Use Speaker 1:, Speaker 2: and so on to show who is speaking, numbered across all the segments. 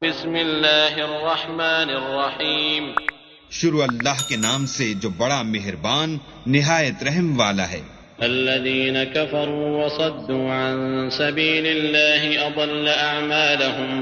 Speaker 1: بسم اللہ الرحمن الرحیم
Speaker 2: شروع اللہ کے نام سے جو بڑا مہربان نہایت رحم والا ہے۔
Speaker 1: الذين كفروا وصدوا عن سبيل الله أضل أعمالهم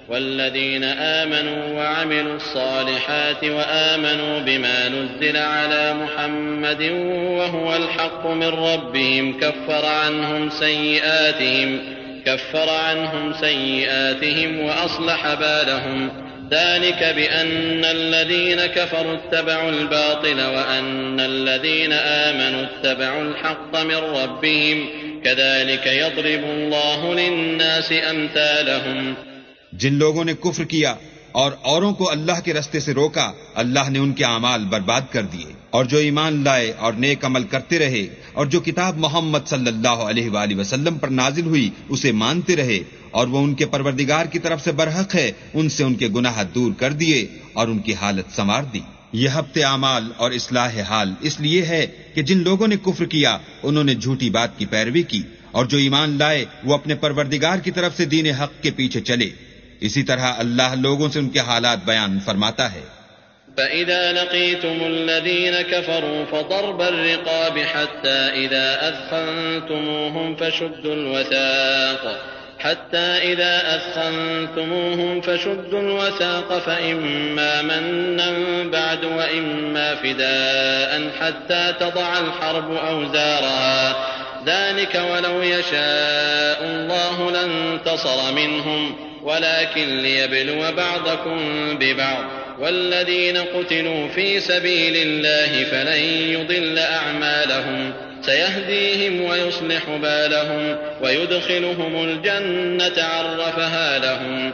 Speaker 1: والذين آمنوا وعملوا الصالحات وآمنوا بما نزل على محمد وهو الحق من ربهم كفر عنهم سيئاتهم وأصلح بالهم ذلك بأن الذين كفروا اتبعوا الباطل وأن الذين آمنوا اتبعوا الحق من ربهم كذلك يضرب الله للناس أمثالهم۔
Speaker 2: جن لوگوں نے کفر کیا اور اوروں کو اللہ کے رستے سے روکا، اللہ نے ان کے اعمال برباد کر دیے، اور جو ایمان لائے اور نیک عمل کرتے رہے اور جو کتاب محمد صلی اللہ علیہ وآلہ وسلم پر نازل ہوئی اسے مانتے رہے اور وہ ان کے پروردگار کی طرف سے برحق ہے، ان سے ان کے گناہ دور کر دیے اور ان کی حالت سنوار دی۔ یہ ہفت اعمال اور اصلاح حال اس لیے ہے کہ جن لوگوں نے کفر کیا انہوں نے جھوٹی بات کی پیروی کی، اور جو ایمان لائے وہ اپنے پروردگار کی طرف سے دین حق کے پیچھے چلے۔ اسی طرح اللہ لوگوں سے ان کے حالات بیان فرماتا ہے۔
Speaker 1: فَإِذَا لَقِيتُمُ الَّذِينَ كَفَرُوا فَضَرْبَ الرِّقَابِ حَتَّى إِذَا أَثْخَنْتُمُوهُمْ فَشُدُّوا الْوَثَاقَ فَإِمَّا مَنًّا بَعْدُ وَإِمَّا فِدَاءً حَتَّى تَضَعَ الْحَرْبُ أَوْزَارَهَا ذلك ولو يشاء الله لانتصر منهم ولكن ليبلو بعضكم ببعض والذين قتلوا في سبيل الله فلن يضل أعمالهم سيهديهم ويصلح بالهم ويدخلهم الجنة عرفها لهم۔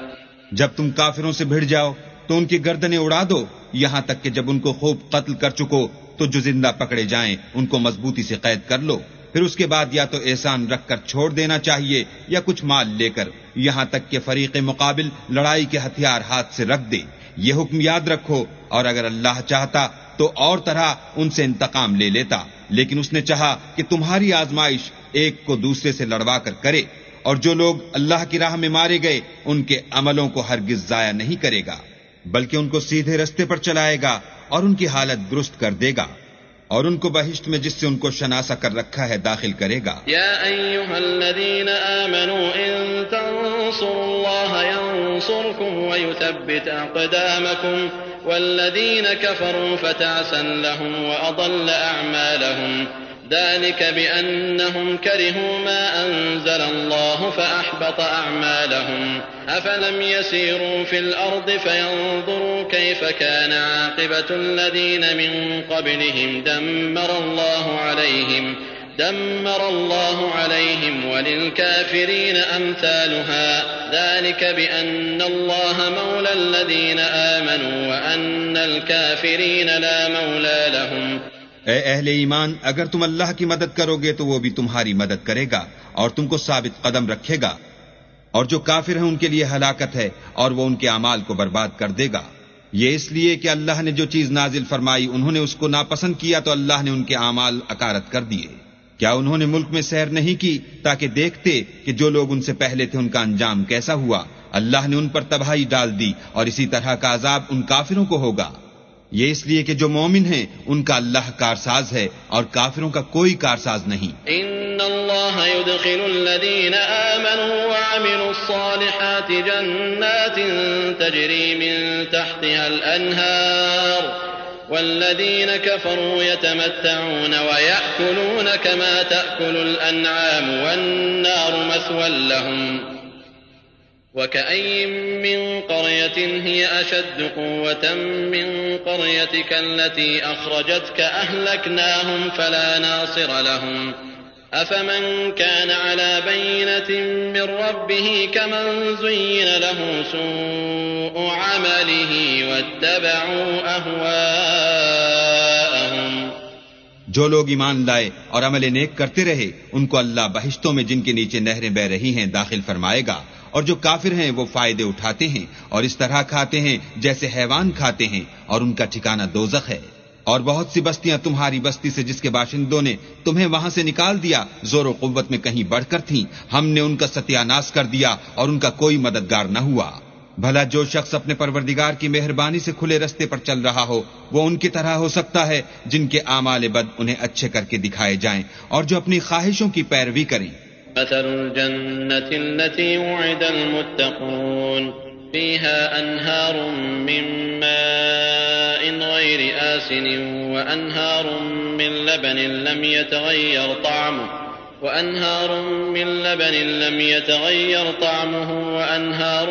Speaker 2: جب تم کافروں سے بھڑ جاؤ تو ان کی گردنیں اڑا دو، یہاں تک کہ جب ان کو خوب قتل کر چکو تو جو زندہ پکڑے جائیں ان کو مضبوطی سے قید کر لو، پھر اس کے بعد یا تو احسان رکھ کر چھوڑ دینا چاہیے یا کچھ مال لے کر، یہاں تک کہ فریق مقابل لڑائی کے ہتھیار ہاتھ سے رکھ دے۔ یہ حکم یاد رکھو، اور اگر اللہ چاہتا تو اور طرح ان سے انتقام لے لیتا، لیکن اس نے چاہا کہ تمہاری آزمائش ایک کو دوسرے سے لڑوا کر کرے، اور جو لوگ اللہ کی راہ میں مارے گئے ان کے عملوں کو ہرگز ضائع نہیں کرے گا، بلکہ ان کو سیدھے رستے پر چلائے گا اور ان کی حالت درست کر دے گا، اور ان کو بہشت میں جس سے ان کو شناسا کر رکھا ہے داخل کرے گا۔
Speaker 1: یا ایھا الذین آمنوا ان تنصروا اللہ ینصرکم ویثبت اقدامکم والذین کفروا فتعسا لهم واضل اعمالهم ذلك بأنهم كرهوا ما أنزل الله فأحبط أعمالهم أفلم يسيروا في الأرض فينظروا كيف كان عاقبة الذين من قبلهم دمر الله عليهم وللكافرين أمثالها ذلك بأن الله مولى الذين آمنوا وأن الكافرين لا مولى لهم۔
Speaker 2: اے اہل ایمان، اگر تم اللہ کی مدد کرو گے تو وہ بھی تمہاری مدد کرے گا اور تم کو ثابت قدم رکھے گا، اور جو کافر ہیں ان کے لیے ہلاکت ہے اور وہ ان کے اعمال کو برباد کر دے گا۔ یہ اس لیے کہ اللہ نے جو چیز نازل فرمائی انہوں نے اس کو ناپسند کیا تو اللہ نے ان کے اعمال اکارت کر دیے۔ کیا انہوں نے ملک میں سیر نہیں کی تاکہ دیکھتے کہ جو لوگ ان سے پہلے تھے ان کا انجام کیسا ہوا؟ اللہ نے ان پر تباہی ڈال دی، اور اسی طرح کا عذاب ان کافروں کو ہوگا۔ یہ اس لیے کہ جو مومن ہیں ان کا اللہ کارساز ہے اور کافروں کا کوئی کارساز نہیں۔
Speaker 1: ان اللہ يدخل الذین آمنوا وعملوا الصالحات جنات تجری من تحتها الانہار والذین کفروا يتمتعون ويأكلون كما تأكل الانعام والنار مثوى لهم وكأين من قرية هي أشد قوة من قريتك التي أخرجتك أهلكناهم فلا ناصر لهم أفمن كان على بينة من ربه كمن زين له سوء عمله واتبعوا أهواءهم۔
Speaker 2: جو لوگ ایمان لائے اور عمل نیک کرتے رہے ان کو اللہ بہشتوں میں جن کے نیچے نہریں بہ رہی ہیں داخل فرمائے گا، اور جو کافر ہیں وہ فائدے اٹھاتے ہیں اور اس طرح کھاتے ہیں جیسے حیوان کھاتے ہیں، اور ان کا ٹھکانہ دوزخ ہے۔ اور بہت سی بستیاں تمہاری بستی سے جس کے باشندوں نے تمہیں وہاں سے نکال دیا زور و قوت میں کہیں بڑھ کر تھیں، ہم نے ان کا ستیہ ناش کر دیا اور ان کا کوئی مددگار نہ ہوا۔ بھلا جو شخص اپنے پروردگار کی مہربانی سے کھلے رستے پر چل رہا ہو وہ ان کی طرح ہو سکتا ہے جن کے اعمال بد انہیں اچھے کر کے دکھائے جائیں اور جو اپنی خواہشوں کی پیروی کریں۔
Speaker 1: مثل الجنة التي وعد المتقون فيها أنهار من ماء غير آسن وأنهار من لبن لم يتغير طعمه وأنهار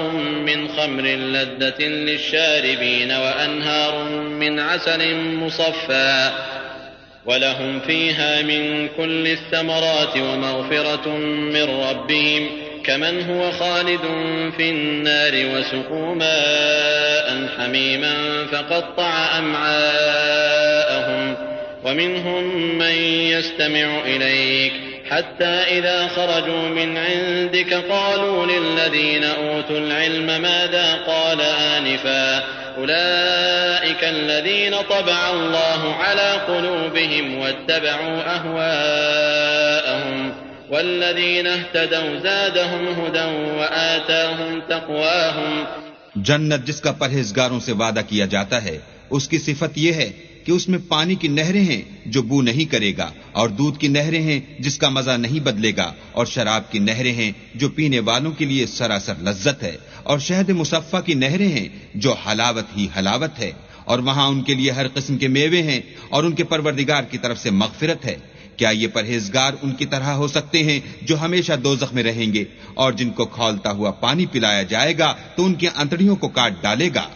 Speaker 1: من خمر لذة للشاربين وأنهار من عسل مصفى ولهم فيها من كل الثمرات ومغفرة من ربهم كمن هو خالد في النار وسقوا ماء حميما فقطع أمعاءهم ومنهم من يستمع إليك حتى إذا خرجوا من عندك قالوا للذين أوتوا العلم ماذا قال آنفا أولئك الذين طبع الله على قلوبهم واتبعوا أهواءهم والذين اهتدوا زادهم هدى وآتاهم تقواهم۔
Speaker 2: جنت جس کا پرہیزگاروں سے وعدہ کیا جاتا ہے اس کی صفت یہ ہے کہ اس میں پانی کی نہریں ہیں جو بو نہیں کرے گا، اور دودھ کی نہریں ہیں جس کا مزہ نہیں بدلے گا، اور شراب کی نہریں ہیں جو پینے والوں کے لیے سراسر لذت ہے، اور شہد مصفہ کی نہریں ہیں جو حلاوت ہی حلاوت ہے، اور وہاں ان کے لیے ہر قسم کے میوے ہیں، اور ان کے پروردگار کی طرف سے مغفرت ہے۔ کیا یہ پرہیزگار ان کی طرح ہو سکتے ہیں جو ہمیشہ دوزخ میں رہیں گے، اور جن کو کھولتا ہوا پانی پلایا جائے گا تو ان کی انتڑیوں کو کاٹ ڈالے گا؟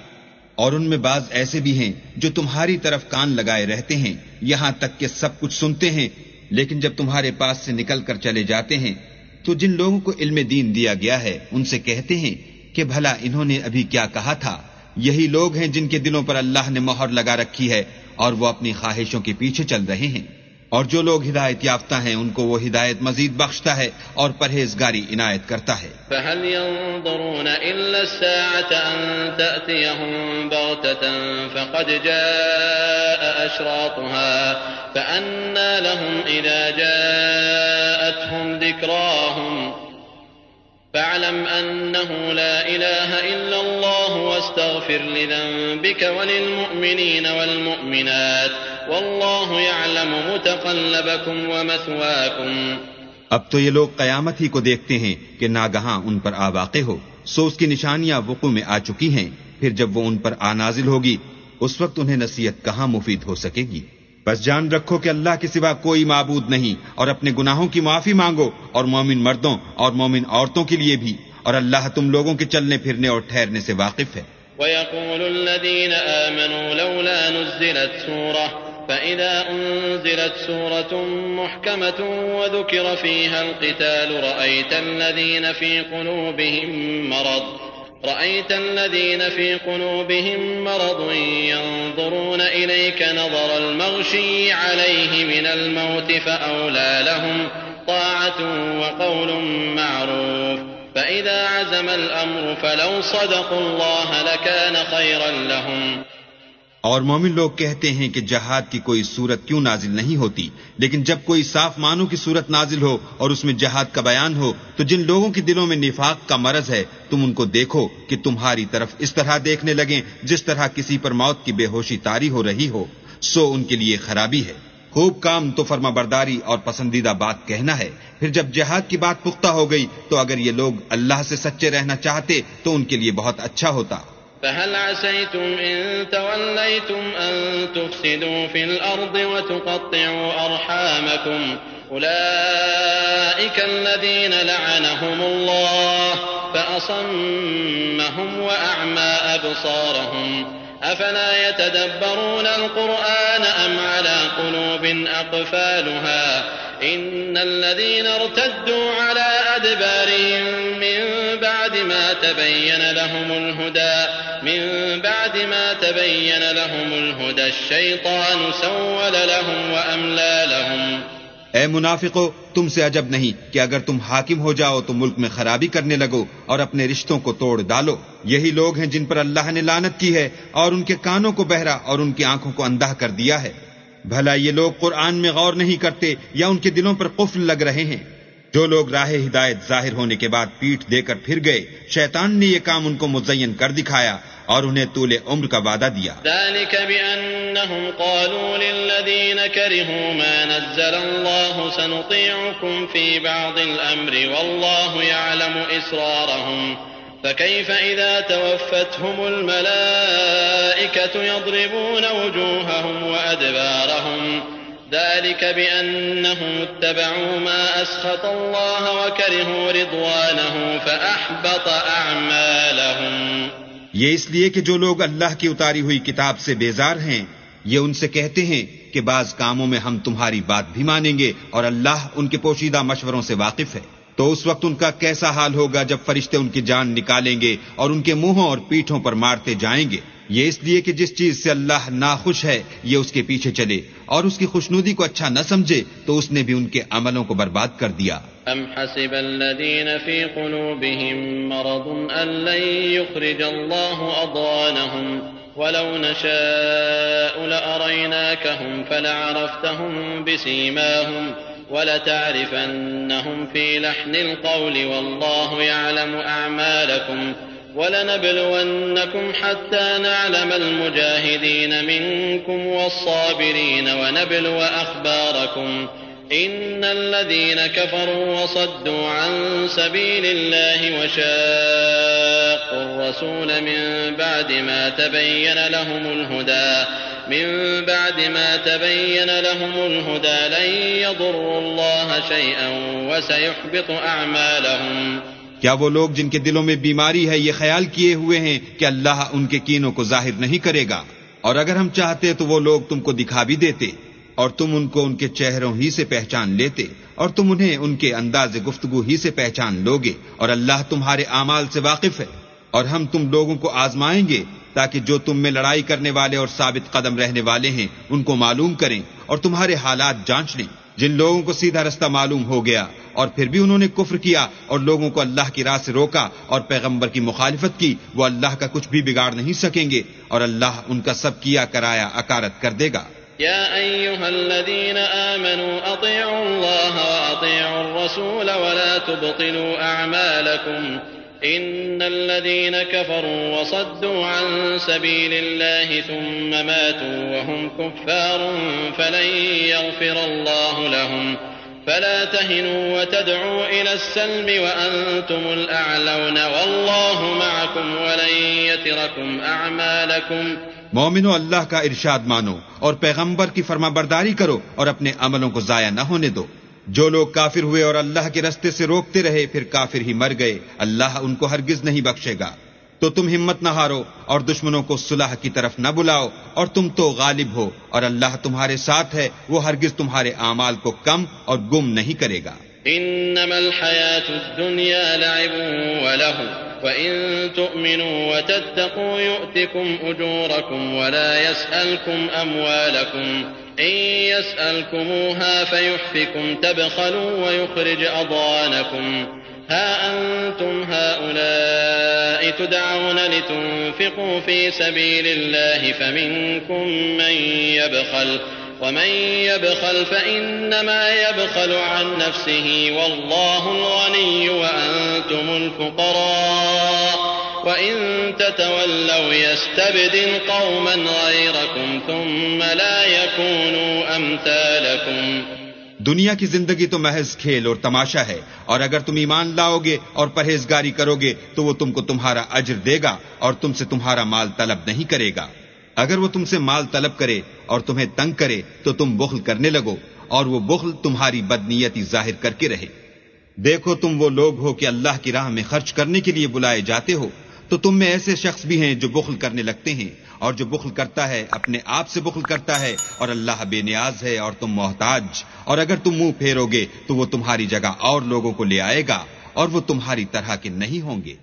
Speaker 2: اور ان میں بعض ایسے بھی ہیں جو تمہاری طرف کان لگائے رہتے ہیں یہاں تک کہ سب کچھ سنتے ہیں، لیکن جب تمہارے پاس سے نکل کر چلے جاتے ہیں تو جن لوگوں کو علم دین دیا گیا ہے ان سے کہتے ہیں کہ بھلا انہوں نے ابھی کیا کہا تھا۔ یہی لوگ ہیں جن کے دلوں پر اللہ نے مہر لگا رکھی ہے اور وہ اپنی خواہشوں کے پیچھے چل رہے ہیں، اور جو لوگ ہدایت یافتہ ہیں ان کو وہ ہدایت مزید بخشتا ہے اور پرہیزگاری عنایت کرتا ہے۔
Speaker 1: فهل ينظرون إلا الساعة أن تأتيهم بغتة فقد جاء أشراطها فأنى لهم إذا جاءتهم ذكراهم فاعلم أنه لا إله إلا الله واستغفر لذنبك وللمؤمنين والمؤمنات والله يعلم متقلبكم ومثواكم۔
Speaker 2: اب تو یہ لوگ قیامت ہی کو دیکھتے ہیں کہ ناگہاں ان پر آ واقع ہو، سو اس کی نشانیاں وقوع میں آ چکی ہیں، پھر جب وہ ان پر آ نازل ہوگی اس وقت انہیں نصیحت کہاں مفید ہو سکے گی۔ بس جان رکھو کہ اللہ کے سوا کوئی معبود نہیں، اور اپنے گناہوں کی معافی مانگو، اور مومن مردوں اور مومن عورتوں کے لیے بھی، اور اللہ تم لوگوں کے چلنے پھرنے اور ٹھہرنے سے واقف ہے۔
Speaker 1: وَيَقُولُ الَّذِينَ آمَنُوا لَوْلَا نُزِّلَتْ سُورَةٌ فَإِذَا أُنزِلَتْ سُورَةٌ مُحْكَمَةٌ وَذُكِرَ فِيهَا الْقِتَالُ رأيت الذين في قلوبهم مرض ينظرون إليك نظر المغشي عليه من الموت فأولى لهم طاعة وقول معروف فإذا عزم الأمر فلو صدقوا الله لكان خيرا لهم۔
Speaker 2: اور مومن لوگ کہتے ہیں کہ جہاد کی کوئی صورت کیوں نازل نہیں ہوتی، لیکن جب کوئی صاف معنوں کی صورت نازل ہو اور اس میں جہاد کا بیان ہو تو جن لوگوں کے دلوں میں نفاق کا مرض ہے تم ان کو دیکھو کہ تمہاری طرف اس طرح دیکھنے لگیں جس طرح کسی پر موت کی بے ہوشی طاری ہو رہی ہو، سو ان کے لیے خرابی ہے۔ خوب کام تو فرما برداری اور پسندیدہ بات کہنا ہے، پھر جب جہاد کی بات پختہ ہو گئی تو اگر یہ لوگ اللہ سے سچے رہنا چاہتے تو ان کے لیے بہت اچھا ہوتا۔
Speaker 1: فهل عسيتم إن توليتم أن تفسدوا في الأرض وتقطعوا أرحامكم أولئك الذين لعنهم الله فأصمهم وأعمى أبصارهم أفلا يتدبرون القرآن أم على قلوب أقفالها إن الذين ارتدوا على أدبارهم من بعد ما تبين لهم الهدى الشيطان سول لهم وأملى لهم۔
Speaker 2: اے منافقو، تم سے عجب نہیں کہ اگر تم حاکم ہو جاؤ تو ملک میں خرابی کرنے لگو اور اپنے رشتوں کو توڑ ڈالو۔ یہی لوگ ہیں جن پر اللہ نے لعنت کی ہے اور ان کے کانوں کو بہرا اور ان کی آنکھوں کو اندھا کر دیا ہے۔ بھلا یہ لوگ قرآن میں غور نہیں کرتے یا ان کے دلوں پر قفل لگ رہے ہیں؟ جو لوگ راہ ہدایت ظاہر ہونے کے بعد پیٹھ دے کر پھر گئے، شیطان نے یہ کام ان کو مزین کر دکھایا اور انہیں طول عمر کا وعدہ دیا۔
Speaker 1: ذلك بأنهم قالوا للذين كرهوا ما نزل الله سنطيعكم في بعض الأمر والله يعلم إسرارهم فكيف إذا توفتهم الملائكة يضربون وجوههم وأدبارهم ذلك بأنهم اتبعوا ما أسخط الله وكرهوا رضوانه فأحبط أعمالهم۔
Speaker 2: یہ اس لیے کہ جو لوگ اللہ کی اتاری ہوئی کتاب سے بیزار ہیں، یہ ان سے کہتے ہیں کہ بعض کاموں میں ہم تمہاری بات بھی مانیں گے اور اللہ ان کے پوشیدہ مشوروں سے واقف ہے، تو اس وقت ان کا کیسا حال ہوگا جب فرشتے ان کی جان نکالیں گے اور ان کے منہوں اور پیٹھوں پر مارتے جائیں گے۔ یہ اس لیے کہ جس چیز سے اللہ ناخوش ہے یہ اس کے پیچھے چلے اور اس کی خوشنودی کو اچھا نہ سمجھے تو اس نے بھی ان کے عملوں کو برباد کر دیا۔
Speaker 1: ام حسب الذين في قلوبهم مرض ان لن يخرج الله اضغانهم ولو نشاء لأريناكهم فلعرفتهم بسيماهم ولتعرفنهم في لحن القول والله يعلم أعمالكم وَلَنَبْلُوَنَّكُمْ حَتَّى نَعْلَمَ الْمُجَاهِدِينَ مِنكُمْ وَالصَّابِرِينَ وَنَبْلُوَ أَخْبَارَكُمْ إِنَّ الَّذِينَ كَفَرُوا وَصَدُّوا عَن سَبِيلِ اللَّهِ وَشَاقُّوا الرَّسُولَ مِن بَعْدِ مَا تَبَيَّنَ لَهُمُ الْهُدَى لَن يَضُرُّوا اللَّهَ شَيْئًا وَسَيُحْبِطُ أَعْمَالَهُمْ۔
Speaker 2: کیا وہ لوگ جن کے دلوں میں بیماری ہے یہ خیال کیے ہوئے ہیں کہ اللہ ان کے کینوں کو ظاہر نہیں کرے گا؟ اور اگر ہم چاہتے تو وہ لوگ تم کو دکھا بھی دیتے اور تم ان کو ان کے چہروں ہی سے پہچان لیتے اور تم انہیں ان کے انداز گفتگو ہی سے پہچان لوگے، اور اللہ تمہارے اعمال سے واقف ہے۔ اور ہم تم لوگوں کو آزمائیں گے تاکہ جو تم میں لڑائی کرنے والے اور ثابت قدم رہنے والے ہیں ان کو معلوم کریں اور تمہارے حالات جانچ لیں۔ جن لوگوں کو سیدھا رستہ معلوم ہو گیا اور پھر بھی انہوں نے کفر کیا اور لوگوں کو اللہ کی راہ سے روکا اور پیغمبر کی مخالفت کی، وہ اللہ کا کچھ بھی بگاڑ نہیں سکیں گے اور اللہ ان کا سب کیا کرایا اکارت کر دے گا۔
Speaker 1: يا أيها الذين آمنوا أطيعوا الله وأطيعوا الرسول ولا تبطلوا أعمالكم إن الذين كفروا وصدوا عن سبيل الله ثم ماتوا وهم كفار فلن يغفر الله لهم فلا تهنوا وتدعوا إلى السلم وأنتم الأعلون والله معكم ولن يتركم أعمالكم۔
Speaker 2: مومنو، اللہ کا ارشاد مانو اور پیغمبر کی فرما برداری کرو اور اپنے عملوں کو ضائع نہ ہونے دو۔ جو لوگ کافر ہوئے اور اللہ کے رستے سے روکتے رہے پھر کافر ہی مر گئے، اللہ ان کو ہرگز نہیں بخشے گا۔ تو تم ہمت نہ ہارو اور دشمنوں کو صلح کی طرف نہ بلاؤ، اور تم تو غالب ہو اور اللہ تمہارے ساتھ ہے، وہ ہرگز تمہارے اعمال کو کم اور گم نہیں کرے گا۔
Speaker 1: انما الحياة الدنيا لعب ولهو وإن تؤمنوا وتتقوا يؤتكم أجوركم ولا يسألكم أموالكم إن يسألكموها فيحفكم تبخلوا ويخرج أضغانكم ها أنتم هؤلاء تدعون لتنفقوا في سبيل الله فمنكم من يبخل ومن يبخل فإنما يبخل عن نفسه والله الغني وأنتم الفقراء وإن تتولوا يستبدل قوما غيركم ثم لا يكونوا أمثالكم۔
Speaker 2: دنیا کی زندگی تو محض کھیل اور تماشا ہے، اور اگر تم ایمان لاؤ گے اور پرہیزگاری کرو گے تو وہ تم کو تمہارا اجر دے گا اور تم سے تمہارا مال طلب نہیں کرے گا۔ اگر وہ تم سے مال طلب کرے اور تمہیں تنگ کرے تو تم بخل کرنے لگو اور وہ بخل تمہاری بدنیتی ظاہر کر کے رہے۔ دیکھو تم وہ لوگ ہو کہ اللہ کی راہ میں خرچ کرنے کے لیے بلائے جاتے ہو، تو تم میں ایسے شخص بھی ہیں جو بخل کرنے لگتے ہیں، اور جو بخل کرتا ہے اپنے آپ سے بخل کرتا ہے اور اللہ بے نیاز ہے اور تم محتاج۔ اور اگر تم منہ پھیرو گے تو وہ تمہاری جگہ اور لوگوں کو لے آئے گا اور وہ تمہاری طرح کے نہیں ہوں گے۔